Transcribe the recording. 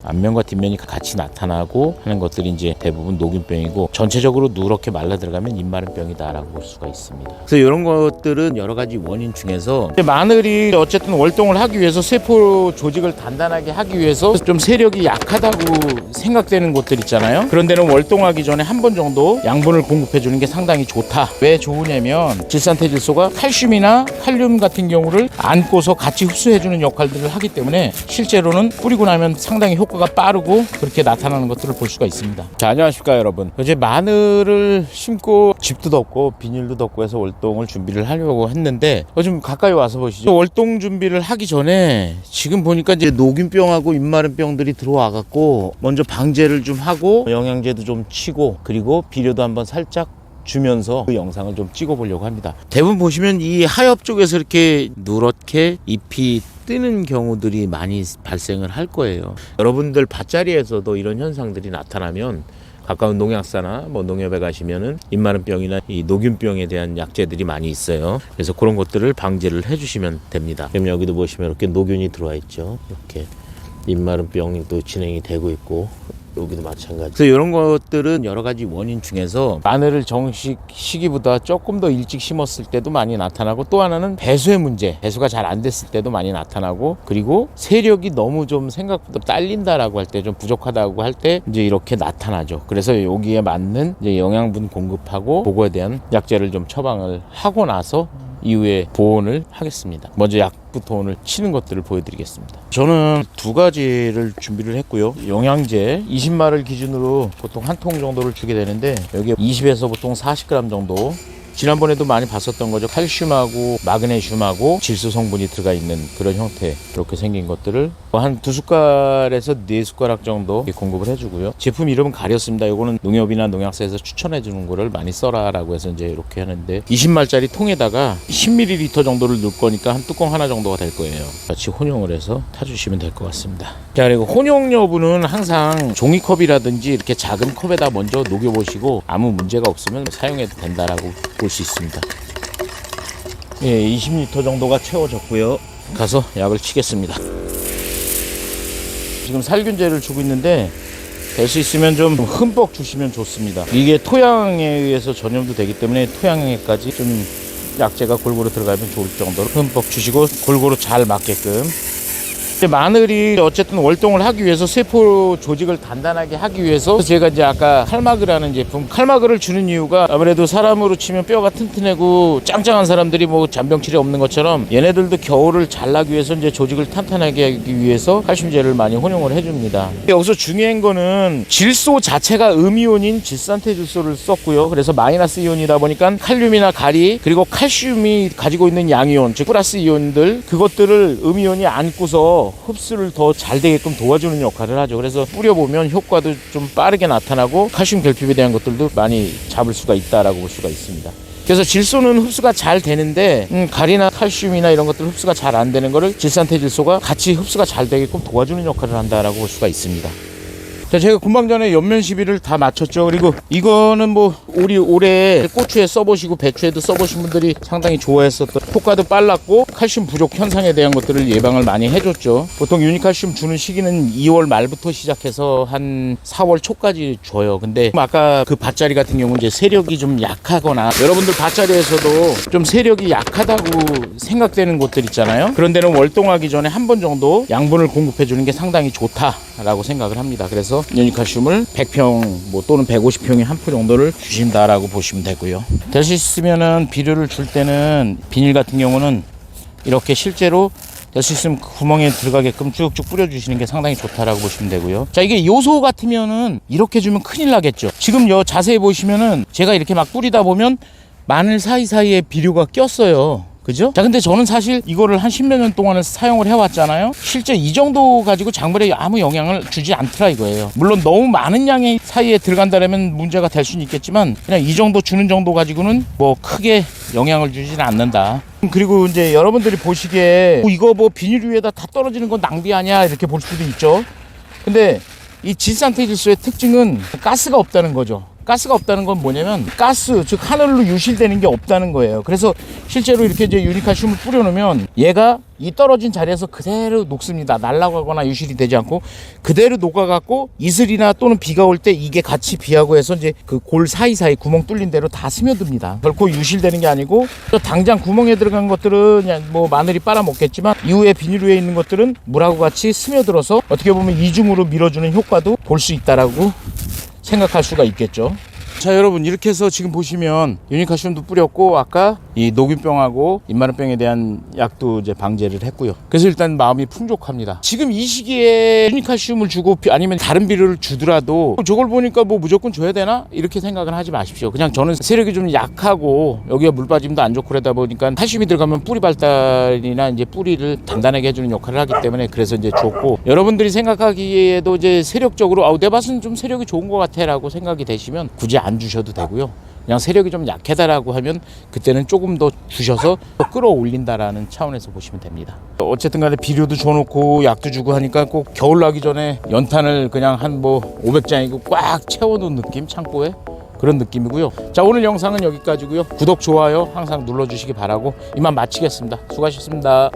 앞면과 뒷면이 같이 나타나고 하는 것들이 이제 대부분 녹균병이고, 전체적으로 누렇게 말라 들어가면 입마름병이다라고 볼 수가 있습니다. 그래서 이런 것들은 여러 가지 원인 중에서 마늘이 어쨌든 월동을 하기 위해서 세포 조직을 단단하게 하기 위해서 좀 세력이 약하다고 생각되는 곳들 있잖아요. 그런 데는 월동하기 전에 한 번 정도 양분을 공급해 주는 게 상당히 좋다. 왜 좋으냐면 질산태질소가 칼슘이나 칼륨 같은 경우를 안고서 같이 흡수해 주는 역할들을 하기 때문에 실제로는 뿌리고 나면 상당히 효과가 빠르고 그렇게 나타나는 것들을 볼 수가 있습니다. 자, 안녕하십니까 여러분. 이제 마늘을 심고 집도 덮고 비닐도 덮고 해서 월동을 준비를 하려고 했는데 좀 가까이 와서 보시죠. 월동 준비를 하기 전에 지금 보니까 이제 녹균병하고 입마름병들이 들어와 갖고 먼저 방제를 좀 하고 영양제도 좀 치고 그리고 비료도 한번 살짝 주면서 그 영상을 좀 찍어 보려고 합니다. 대부분 보시면 이 하엽 쪽에서 이렇게 누렇게 잎이 뜨는 경우들이 많이 발생을 할 거예요. 여러분들 밭자리에서도 이런 현상들이 나타나면 가까운 농약사나 농협에 가시면은 입마름병이나 이 녹균병에 대한 약제들이 많이 있어요. 그래서 그런 것들을 방제를 해주시면 됩니다. 그럼 여기도 보시면 이렇게 녹균이 들어와 있죠. 이렇게 입마름병이 또 진행이 되고 있고, 여기도 마찬가지. 그래서 이런 것들은 여러 가지 원인 중에서 마늘을 정식 시기보다 조금 더 일찍 심었을 때도 많이 나타나고, 또 하나는 배수의 문제, 배수가 잘 안 됐을 때도 많이 나타나고, 그리고 세력이 너무 좀 생각보다 딸린다라고 할 때, 좀 부족하다고 할 때 이제 이렇게 나타나죠. 그래서 여기에 맞는 이제 영양분 공급하고 그거에 대한 약제를 좀 처방을 하고 나서 이후에 보온을 하겠습니다. 먼저 약부터 오늘 치는 것들을 보여드리겠습니다. 저는 두 가지를 준비를 했고요. 영양제 20마를 기준으로 보통 한 통 정도를 주게 되는데, 여기에 20에서 보통 40g 정도, 지난번에도 많이 봤었던 거죠. 칼슘하고 마그네슘하고 질소 성분이 들어가 있는 그런 형태, 이렇게 생긴 것들을 한 2숟갈에서 4숟가락 정도 공급을 해주고요. 제품 이름은 가렸습니다. 이거는 농협이나 농약사에서 추천해 주는 거를 많이 써라라고 해서 이제 이렇게 하는데, 20말짜리 통에다가 10ml 정도를 넣을 거니까 한 뚜껑 하나 정도가 될 거예요. 같이 혼용을 해서 타주시면 될 것 같습니다. 자, 그리고 혼용 여부는 항상 종이컵이라든지 이렇게 작은 컵에다 먼저 녹여보시고 아무 문제가 없으면 사용해도 된다라고 볼 수 있습니다. 예, 20리터 정도가 채워졌고요. 가서 약을 치겠습니다. 지금 살균제를 주고 있는데 될 수 있으면 좀 흠뻑 주시면 좋습니다. 이게 토양에 의해서 전염도 되기 때문에 토양에까지 좀 약제가 골고루 들어가면 좋을 정도로 흠뻑 주시고 골고루 잘 맞게끔. 마늘이 어쨌든 월동을 하기 위해서 세포 조직을 단단하게 하기 위해서 제가 이제 아까 칼마그라는 제품, 칼마그를 주는 이유가 아무래도 사람으로 치면 뼈가 튼튼하고 짱짱한 사람들이 잔병치레 없는 것처럼 얘네들도 겨울을 잘 나기 위해서 이제 조직을 탄탄하게 하기 위해서 칼슘제를 많이 혼용을 해줍니다. 여기서 중요한 거는 질소 자체가 음이온인 질산태질소를 썼고요. 그래서 마이너스 이온이다 보니까 칼륨이나 가리 그리고 칼슘이 가지고 있는 양이온, 즉 플러스 이온들, 그것들을 음이온이 안고서 흡수를 더 잘 되게끔 도와주는 역할을 하죠. 그래서 뿌려보면 효과도 좀 빠르게 나타나고 칼슘 결핍에 대한 것들도 많이 잡을 수가 있다라고 볼 수가 있습니다. 그래서 질소는 흡수가 잘 되는데 가리나 칼슘이나 이런 것들 흡수가 잘 안 되는 거를 질산태질소가 같이 흡수가 잘 되게끔 도와주는 역할을 한다라고 볼 수가 있습니다. 자, 제가 금방 전에 연면 시비를 다 맞췄죠. 그리고 이거는 우리 올해 고추에 써보시고 배추에도 써보신 분들이 상당히 좋아했었던, 효과도 빨랐고 칼슘 부족 현상에 대한 것들을 예방을 많이 해줬죠. 보통 유니칼슘 주는 시기는 2월 말부터 시작해서 한 4월 초까지 줘요. 근데 아까 그 밭자리 같은 경우는 이제 세력이 좀 약하거나, 여러분들 밭자리에서도 좀 세력이 약하다고 생각되는 곳들 있잖아요. 그런 데는 월동하기 전에 한 번 정도 양분을 공급해 주는 게 상당히 좋다라고 생각을 합니다. 그래서 유니칼슘을 100평 또는 150평에 한 포 정도를 주신다라고 보시면 되고요. 될 수 있으면은 비료를 줄 때는 비닐 같은 경우는 이렇게 실제로 될 수 있으면 구멍에 들어가게끔 쭉쭉 뿌려주시는 게 상당히 좋다라고 보시면 되고요. 자, 이게 요소 같으면은 이렇게 주면 큰일 나겠죠. 지금 자세히 보시면은 제가 이렇게 막 뿌리다 보면 마늘 사이사이에 비료가 꼈어요. 그죠? 자, 근데 저는 사실 이거를 한 10몇 년 동안을 사용을 해왔잖아요. 실제 이 정도 가지고 작물에 아무 영향을 주지 않더라 이거예요. 물론 너무 많은 양의 사이에 들어간다면 문제가 될 수는 있겠지만, 그냥 이 정도 주는 정도 가지고는 크게 영향을 주지는 않는다. 그리고 이제 여러분들이 보시기에 이거 비닐 위에다 다 떨어지는 건 낭비 아니야 이렇게 볼 수도 있죠. 근데 이 질산태질소의 특징은 가스가 없다는 거죠. 가스가 없다는 건 뭐냐면 가스, 즉 하늘로 유실되는 게 없다는 거예요. 그래서 실제로 이렇게 이제 유니칼슘을 뿌려놓으면 얘가 이 떨어진 자리에서 그대로 녹습니다. 날아가거나 유실이 되지 않고 그대로 녹아갖고 이슬이나 또는 비가 올 때 이게 같이 비하고 해서 이제 그 골 사이사이 구멍 뚫린 대로 다 스며듭니다. 결코 유실되는 게 아니고 당장 구멍에 들어간 것들은 그냥 뭐 마늘이 빨아먹겠지만 이후에 비닐 위에 있는 것들은 물하고 같이 스며들어서 어떻게 보면 이중으로 밀어주는 효과도 볼 수 있다라고 생각할 수가 있겠죠. 자, 여러분, 이렇게 해서 지금 보시면 유니칼슘도 뿌렸고 아까 이 녹균병하고 입마름병에 대한 약도 이제 방제를 했고요. 그래서 일단 마음이 풍족합니다. 지금 이 시기에 유니칼슘을 주고 아니면 다른 비료를 주더라도 저걸 보니까 뭐 무조건 줘야 되나 이렇게 생각은 하지 마십시오. 그냥 저는 세력이 좀 약하고 여기가 물 빠짐도 안 좋고 그러다 보니까 칼슘이 들어가면 뿌리 발달이나 이제 뿌리를 단단하게 해주는 역할을 하기 때문에 그래서 이제 줬고, 여러분들이 생각하기에도 이제 세력적으로 내 밭은 좀 세력이 좋은 것 같아라고 생각이 되시면 굳이 안 주셔도 되고요. 그냥 세력이 좀 약하다라고 하면 그때는 조금 더 주셔서 더 끌어올린다라는 차원에서 보시면 됩니다. 어쨌든 간에 비료도 줘놓고 약도 주고 하니까 꼭 겨울 나기 전에 연탄을 그냥 한 뭐 500장이고 꽉 채워놓은 느낌, 창고에 그런 느낌이고요. 자, 오늘 영상은 여기까지고요. 구독, 좋아요 항상 눌러주시기 바라고 이만 마치겠습니다. 수고하셨습니다.